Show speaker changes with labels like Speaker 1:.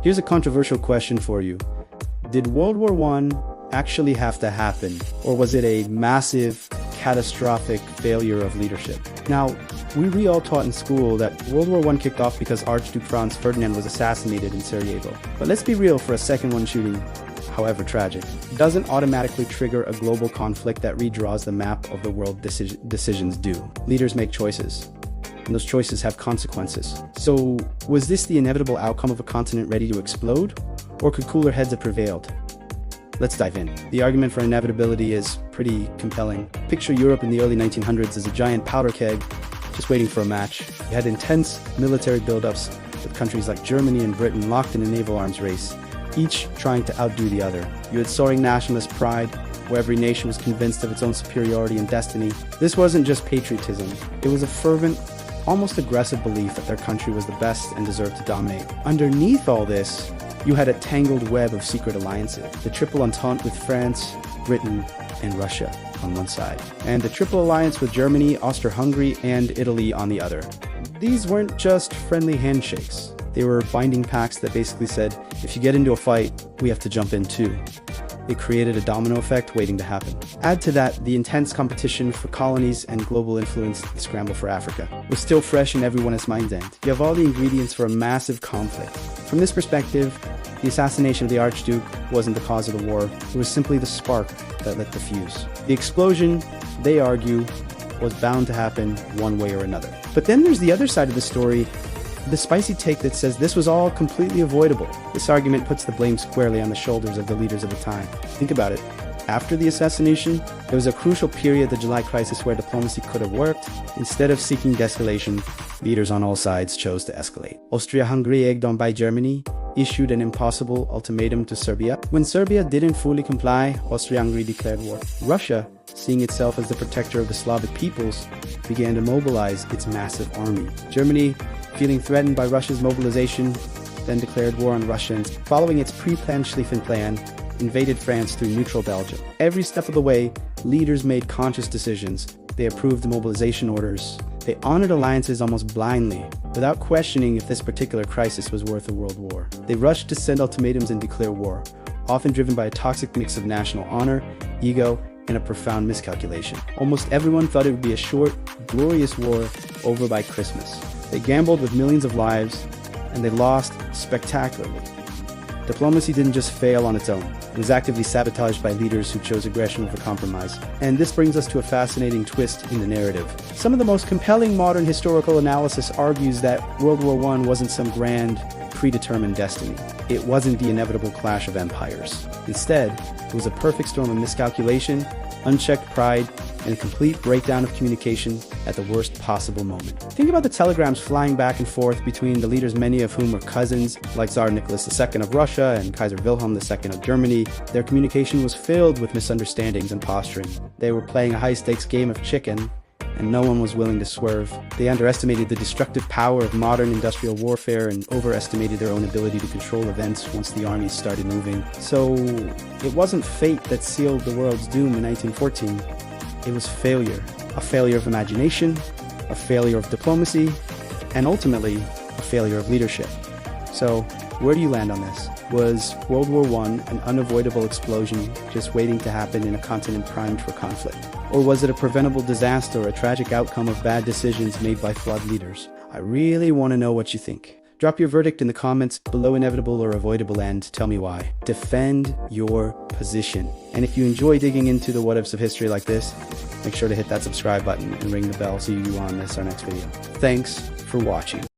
Speaker 1: Here's a controversial question for you. Did World War I actually have to happen, or was it a massive, catastrophic failure of leadership? Now, we all taught in school that World War I kicked off because Archduke Franz Ferdinand was assassinated in Sarajevo. But let's be real for a second, one shooting, however tragic, doesn't automatically trigger a global conflict that redraws the map of the world decisions do. Leaders make choices, and those choices have consequences. So, was this the inevitable outcome of a continent ready to explode, or could cooler heads have prevailed? Let's dive in. The argument for inevitability is pretty compelling. Picture Europe in the early 1900s as a giant powder keg, just waiting for a match. You had intense military buildups with countries like Germany and Britain locked in a naval arms race, each trying to outdo the other. You had soaring nationalist pride, where every nation was convinced of its own superiority and destiny. This wasn't just patriotism. It was a fervent, almost aggressive belief that their country was the best and deserved to dominate. Underneath all this, you had a tangled web of secret alliances. The Triple Entente with France, Britain, and Russia on one side, and the Triple Alliance with Germany, Austria-Hungary, and Italy on the other. These weren't just friendly handshakes. They were binding pacts that basically said, if you get into a fight, we have to jump in too. It created a domino effect waiting to happen. Add to that the intense competition for colonies and global influence, the scramble for Africa was still fresh in everyone's mind's end. You have all the ingredients for a massive conflict. From this perspective, the assassination of the Archduke wasn't the cause of the war. It was simply the spark that lit the fuse. The explosion, they argue, was bound to happen one way or another. But then there's the other side of the story, the spicy take that says this was all completely avoidable. This argument puts the blame squarely on the shoulders of the leaders of the time. Think about it. After the assassination, there was a crucial period, the July crisis, where diplomacy could have worked. Instead of seeking de-escalation, leaders on all sides chose to escalate. Austria-Hungary, egged on by Germany, issued an impossible ultimatum to Serbia. When Serbia didn't fully comply, Austria-Hungary declared war. Russia, seeing itself as the protector of the Slavic peoples, began to mobilize its massive army. Germany, feeling threatened by Russia's mobilization, then declared war on Russia and, following its pre-planned Schlieffen Plan, invaded France through neutral Belgium. Every step of the way, leaders made conscious decisions. They approved the mobilization orders. They honored alliances almost blindly, without questioning if this particular crisis was worth a world war. They rushed to send ultimatums and declare war, often driven by a toxic mix of national honor, ego, and a profound miscalculation. Almost everyone thought it would be a short, glorious war over by Christmas. They gambled with millions of lives, and they lost spectacularly. Diplomacy didn't just fail on its own. It was actively sabotaged by leaders who chose aggression over compromise. And this brings us to a fascinating twist in the narrative. Some of the most compelling modern historical analysis argues that World War I wasn't some grand, predetermined destiny. It wasn't the inevitable clash of empires. Instead, it was a perfect storm of miscalculation, unchecked pride, and a complete breakdown of communication at the worst possible moment. Think about the telegrams flying back and forth between the leaders, many of whom were cousins, like Tsar Nicholas II of Russia and Kaiser Wilhelm II of Germany. Their communication was filled with misunderstandings and posturing. They were playing a high-stakes game of chicken, and no one was willing to swerve. They underestimated the destructive power of modern industrial warfare and overestimated their own ability to control events once the armies started moving. So, it wasn't fate that sealed the world's doom in 1914. It was failure. A failure of imagination, a failure of diplomacy, and ultimately, a failure of leadership. So, where do you land on this? Was World War I an unavoidable explosion just waiting to happen in a continent primed for conflict? Or was it a preventable disaster or a tragic outcome of bad decisions made by flawed leaders? I really want to know what you think. Drop your verdict in the comments below inevitable or avoidable, and tell me why. Defend your position. And if you enjoy digging into the what-ifs of history like this, make sure to hit that subscribe button and ring the bell so you won't miss our next video. Thanks for watching.